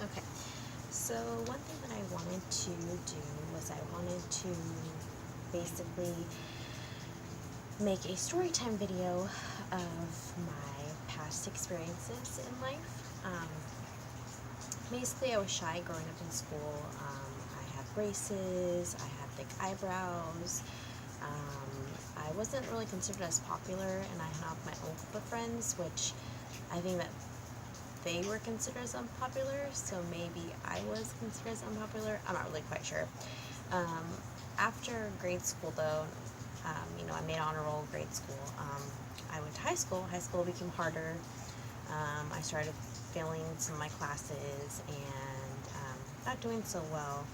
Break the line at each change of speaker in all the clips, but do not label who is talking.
Okay, so one thing that I wanted to do was I wanted to basically make a story time video of my past experiences in life. Basically, I was shy growing up in school. I had braces, I had thick eyebrows. I wasn't really considered as popular, and I had my own group of friends, which I think that they were considered as unpopular, so maybe I was considered as unpopular. I'm not really quite sure. Um, After grade school, though, I made honor roll grade school. I went to high school. High school became harder. I started failing some of my classes and not doing so well.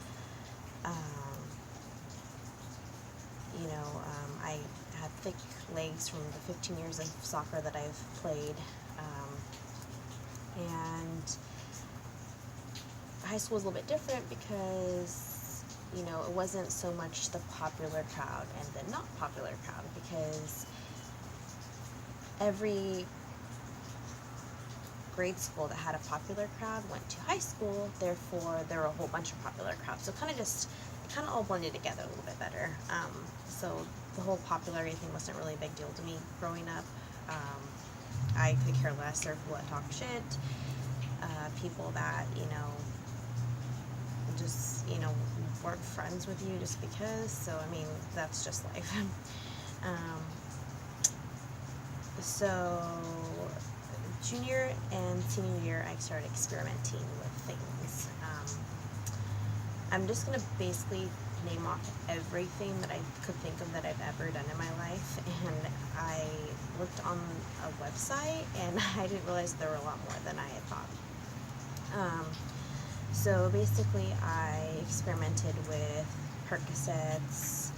Um, I had thick legs from the 15 years of soccer that I've played. And high school was a little bit different because, it wasn't so much the popular crowd and the not popular crowd, because every grade school that had a popular crowd went to high school, therefore there were a whole bunch of popular crowds. So it kind of all blended together a little bit better. So the whole popularity thing wasn't really a big deal to me growing up. I could care less. There were people that talk shit, people that, just, weren't friends with you just because. So, that's just life. um, so, junior and senior year, I started experimenting with things. I'm just going to basically name off everything that I could think of that I've ever done in my life, and I looked on a website and I didn't realize there were a lot more than I had thought. So basically I experimented with Percocets,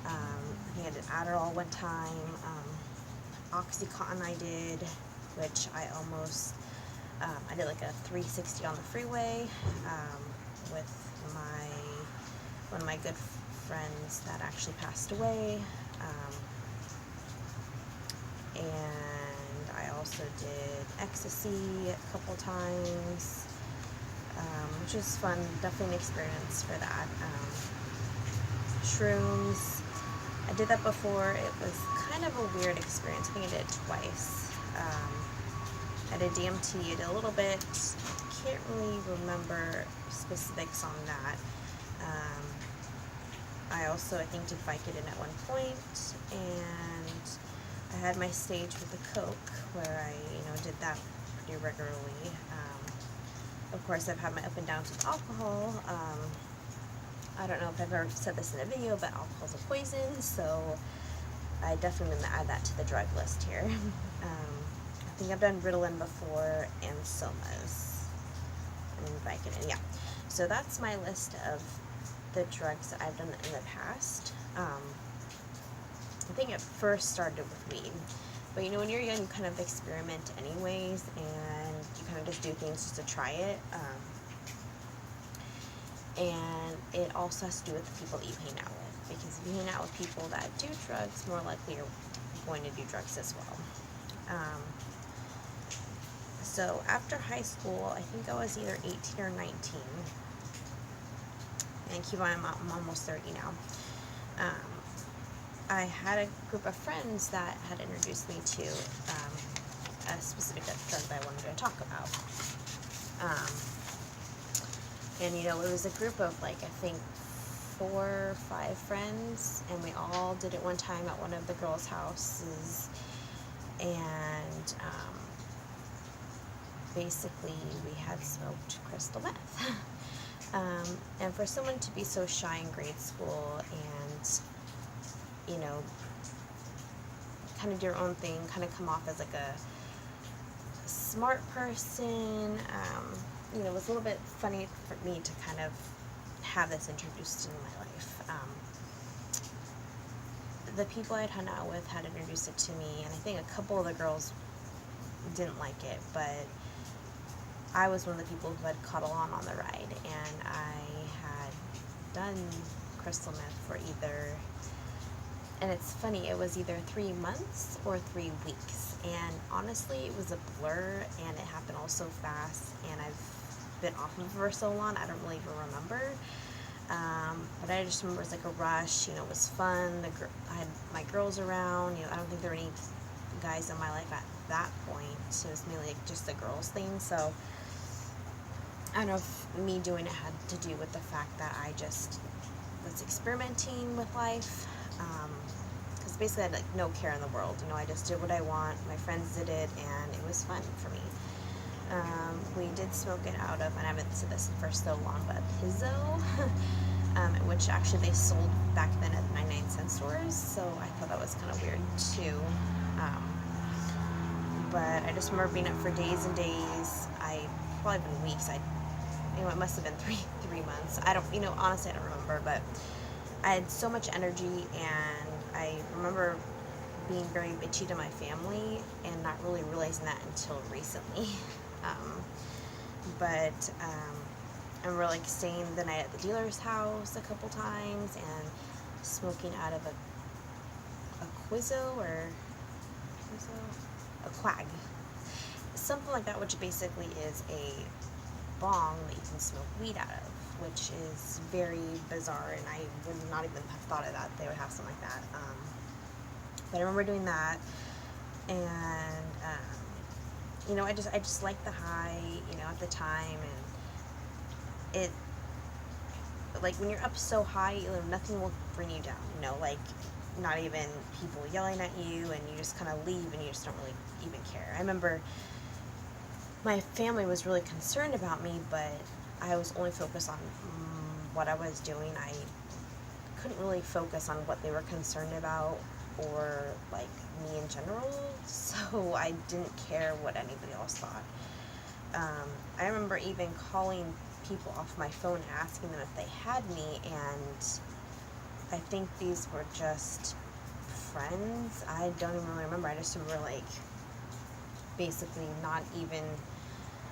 I think I did Adderall one time, Oxycontin I did, which I almost, I did like a 360 on the freeway with one of my good friends that actually passed away, and I also did ecstasy a couple times, which was fun, definitely an experience for that. Shrooms, I did that before. It was kind of a weird experience. I think I did it twice. I did DMT, I did a little bit, can't really remember specifics on that. I also, I think, did Vicodin at one point, and I had my stage with the Coke, where I, did that pretty regularly. Of course, I've had my up and downs with alcohol. I don't know if I've ever said this in a video, but alcohol's a poison, so I definitely am going to add that to the drug list here. I think I've done Ritalin before, and Somas, and Vicodin, yeah. So that's my list of the drugs that I've done in the past. I think it first started with weed, but when you're young, you kind of experiment anyways, and you kind of just do things just to try it. And it also has to do with the people that you hang out with, because if you hang out with people that do drugs, more likely you're going to do drugs as well. So after high school, I think I was either 18 or 19. And keep on, I'm almost 30 now. I had a group of friends that had introduced me to a specific drug that I wanted to talk about. And it was a group of I think 4 or 5 friends, and we all did it one time at one of the girls' houses, and basically we had smoked crystal meth. And for someone to be so shy in grade school and, kind of do your own thing, kind of come off as like a smart person, it was a little bit funny for me to kind of have this introduced in my life. The people I'd hung out with had introduced it to me, and I think a couple of the girls didn't like it, but I was one of the people who had caught along on the ride, and I had done crystal meth for and it's funny, it was either 3 months or 3 weeks, and honestly, it was a blur, and it happened all so fast, and I've been off of for so long, I don't really even remember. But I just remember it was like a rush, you know, it was fun. I had my girls around, you know, I don't think there were any guys in my life at that point. So it was mainly like just the girls thing. So I don't know if me doing it had to do with the fact that I just was experimenting with life. Because basically I had like no care in the world. You know, I just did what I want. My friends did it, and it was fun for me. We did smoke it out of, and I haven't said this for so long, but a Pizzo, which actually they sold back then at 99-cent stores, so I thought that was kind of weird too. But I just remember being up for days and days. Probably been weeks. It must have been three months. I don't, honestly I don't remember, but I had so much energy, and I remember being very bitchy to my family and not really realizing that until recently. I remember like staying the night at the dealer's house a couple times and smoking out of a Quizzo or a Quag, something like that, which basically is a bong that you can smoke weed out of, which is very bizarre, and I would not even have thought of that they would have something like that. But I remember doing that, and I just liked the high, at the time, and it, like, when you're up so high, nothing will bring you down, like, not even people yelling at you, and you just kind of leave, and you just don't really even care. I remember my family was really concerned about me, but I was only focused on what I was doing. I couldn't really focus on what they were concerned about, or like me in general, so I didn't care what anybody else thought. I remember even calling people off my phone and asking them if they had me, and I think these were just friends. I don't even really remember. I just remember like basically not even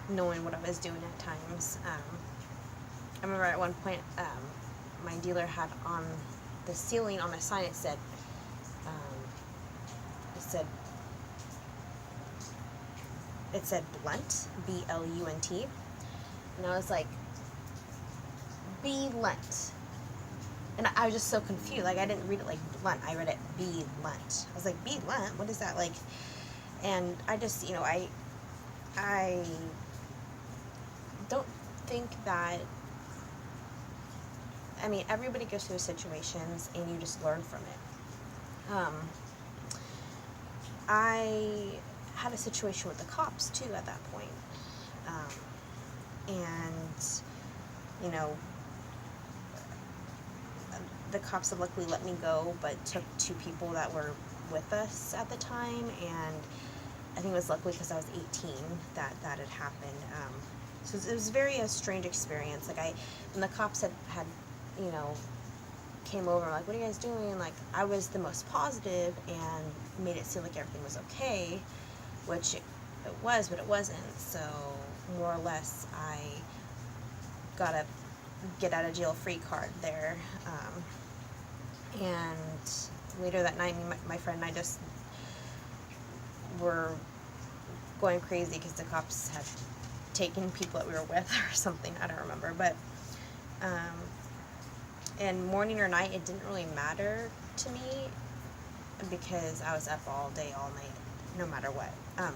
knowing what I was doing at times. I remember at one point my dealer had on the ceiling on a sign, it said blunt, B-L-U-N-T, and I was like, B-lunt, and I was just so confused. Like, I didn't read it like blunt, I read it B-lunt. I was like, B-lunt? What is that? Like, and I just, I don't think that, everybody goes through situations, and you just learn from it. I had a situation with the cops, too, at that point. The cops had luckily let me go, but took two people that were with us at the time, and I think it was luckily because I was 18 that had happened. So it was a strange experience. Like, when the cops had came over, like, what are you guys doing? Like, I was the most positive and made it seem like everything was okay, which it was, but it wasn't. So more or less, I got a get out of jail free card there. And later that night, my friend and I just were going crazy because the cops had taken people that we were with or something. I don't remember, but and morning or night, it didn't really matter to me because I was up all day, all night, no matter what. I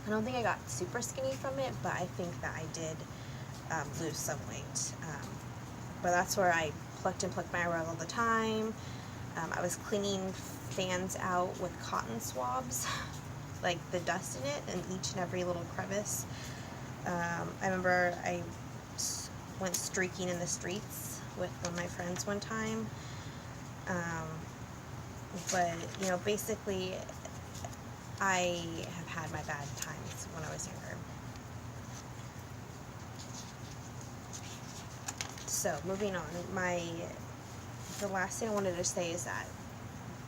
don't think I got super skinny from it, but I think that I did lose some weight. But that's where I plucked my rug all the time. I was cleaning fans out with cotton swabs, like the dust in it, and each and every little crevice. I remember I went streaking in the streets with one of my friends one time. But, basically, I have had my bad times when I was younger. So, moving on, the last thing I wanted to say is that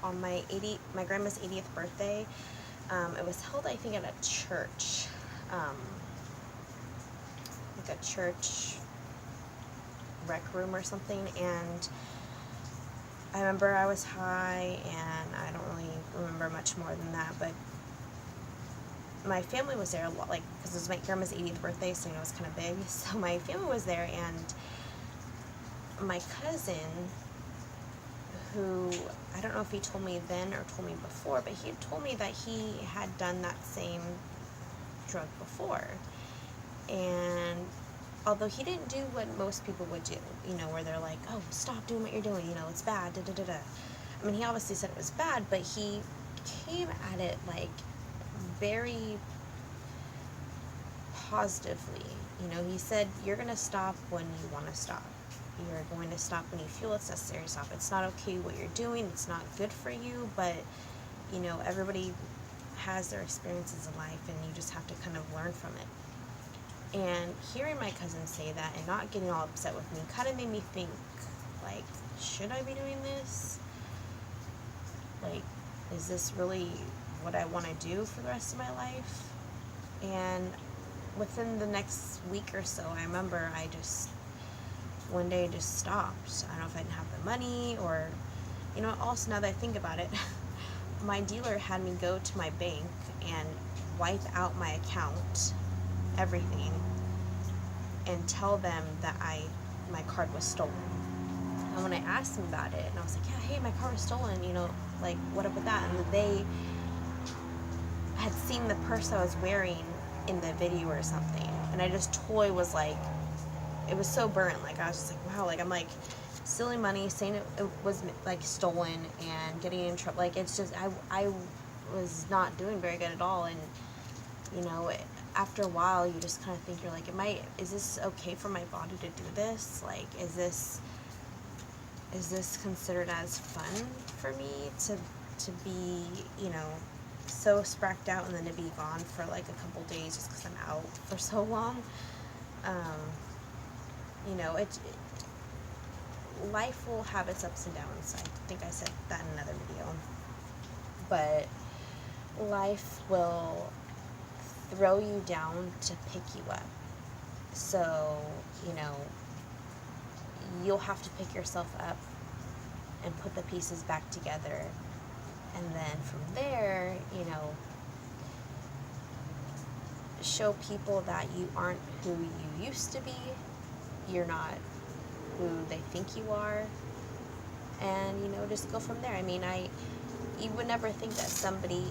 on my grandma's 80th birthday, it was held, I think, at a church, like a church rec room or something, and I remember I was high, and I don't really remember much more than that, but my family was there a lot, like, because it was my grandma's 80th birthday, so, you know, it was kind of big. So my family was there, and my cousin, who, I don't know if he told me then or told me before, but he had told me that he had done that same drug before. And although he didn't do what most people would do, you know, where they're like, oh, stop doing what you're doing, you know, it's bad, da da da da. I mean, he obviously said it was bad, but he came at it, like, very positively. You know, he said, you're going to stop when you want to stop. You're going to stop when you feel it's necessary to stop. It's not okay what you're doing. It's not good for you, but, you know, everybody has their experiences in life, and you just have to kind of learn from it. And hearing my cousin say that and not getting all upset with me kind of made me think, like, should I be doing this? Like, is this really what I want to do for the rest of my life? And within the next week or so, I remember I just one day just stopped. I don't know if I didn't have the money, or, you know, also now that I think about it, my dealer had me go to my bank and wipe out my account, everything, and tell them that my card was stolen. And when I asked them about it, and I was like, yeah, hey, my card was stolen, you know, like, what up with that? And they had seen the purse I was wearing in the video or something, and I just totally was like, it was so burnt. Like, I was just like, wow, like, I'm like stealing money, saying it was like stolen, and getting in trouble. Like, it's just, I was not doing very good at all. And, you know, after a while, you just kind of think, you're like, is this okay for my body to do this? Like, is this considered as fun for me to be, you know, so spracked out and then to be gone for like a couple days just because I'm out for so long? You know, life will have its ups and downs. I think I said that in another video. But life will throw you down to pick you up. So, you know, you'll have to pick yourself up and put the pieces back together. And then from there, you know, show people that you aren't who you used to be. You're not who they think you are. And, you know, just go from there. I mean, you would never think that somebody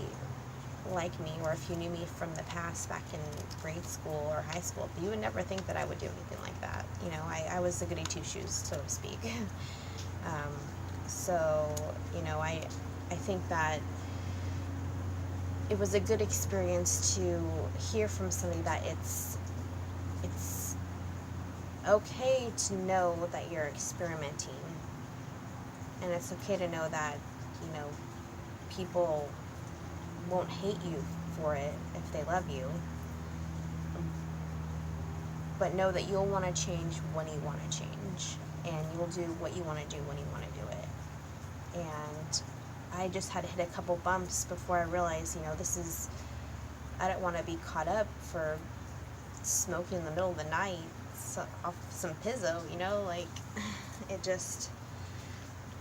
like me, or if you knew me from the past back in grade school or high school, you would never think that I would do anything like that. You know, I was the goody two-shoes, so to speak. So, you know, I think that it was a good experience to hear from somebody that it's okay to know that you're experimenting, and it's okay to know that, you know, people won't hate you for it if they love you, but know that you'll want to change when you want to change, and you'll do what you want to do when you want to do it. And I just had to hit a couple bumps before I realized, you know, I don't want to be caught up for smoking in the middle of the night off some Pizzo, you know, like, it just,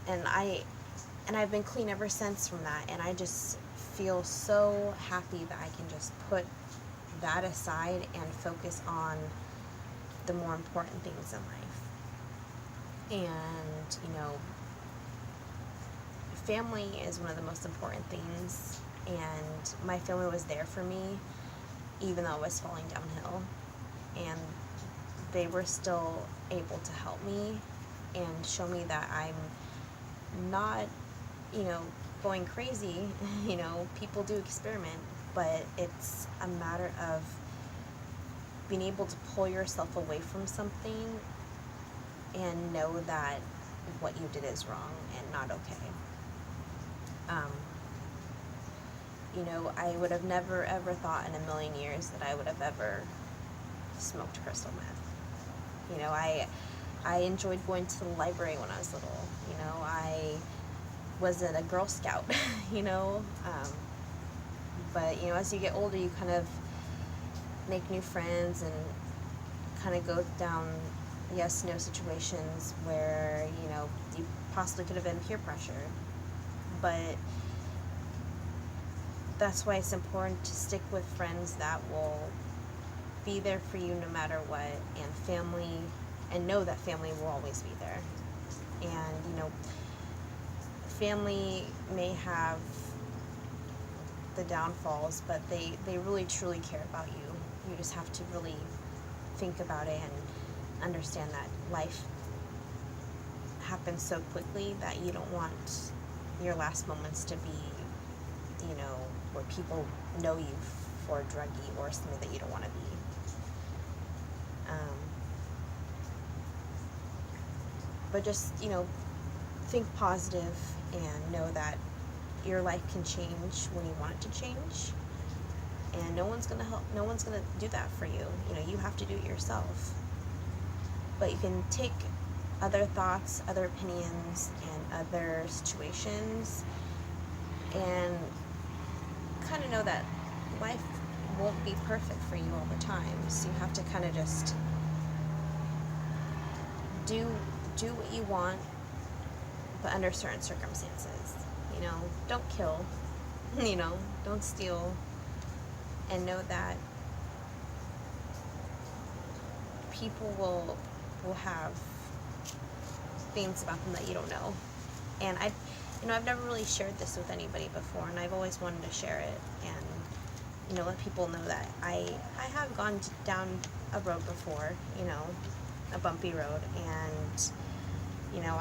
and I've been clean ever since from that, and I just feel so happy that I can just put that aside and focus on the more important things in life. And, you know, family is one of the most important things, and my family was there for me even though I was falling downhill, and they were still able to help me and show me that I'm not, you know, going crazy. You know, people do experiment, but it's a matter of being able to pull yourself away from something and know that what you did is wrong and not okay. You know, I would have never ever thought in a million years that I would have ever smoked crystal meth. You know, I enjoyed going to the library when I was little. You know, I wasn't a Girl Scout, you know, but, you know, as you get older, you kind of make new friends and kind of go down yes-no situations where, you know, you possibly could have been peer pressure. But that's why it's important to stick with friends that will be there for you no matter what, and family, and know that family will always be there. And, you know, family may have the downfalls, but they really truly care about you. You just have to really think about it and understand that life happens so quickly that you don't want your last moments to be, you know, where people know you for a druggie or something that you don't want to be. But just, you know, think positive and know that your life can change when you want it to change, and no one's gonna help. No one's gonna do that for you. You know, you have to do it yourself. But you can take other thoughts, other opinions, and other situations, and kind of know that life won't be perfect for you all the time. So you have to kind of just do what you want, but under certain circumstances. You know, don't kill, you know, don't steal, and know that people will have things about them that you don't know. And I've never really shared this with anybody before, and I've always wanted to share it and, you know, let people know that I have gone down a road before, you know, a bumpy road, and, you know,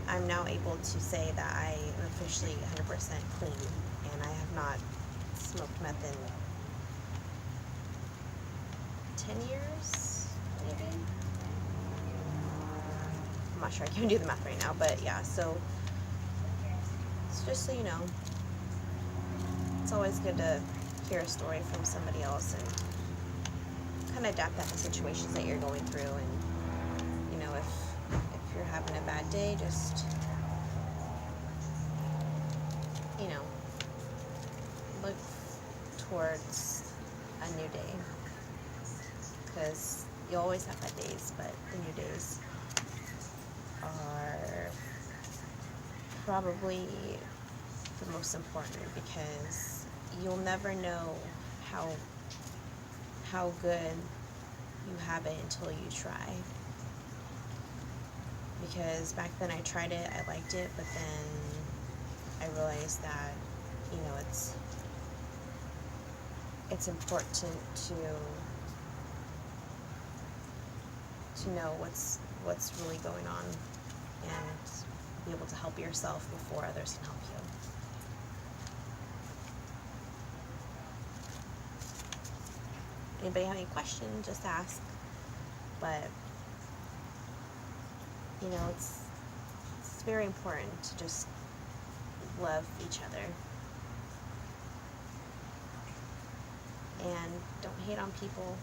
I'm now able to say that I am officially 100% clean, and I have not smoked meth in 10 years, maybe? I'm not sure, I can't do the math right now, but yeah, so it's just so you know, it's always good to hear a story from somebody else and kind of adapt that to situations that you're going through. And, you know, if you're having a bad day, just, you know, look towards a new day, because you always have bad days, but the new days are probably the most important, because you'll never know how good you have it until you try. Because back then I tried it, I liked it, but then I realized that, you know, it's important to know what's really going on and be able to help yourself before others can help you. Anybody have any questions, just ask. But, you know, it's very important to just love each other. And don't hate on people.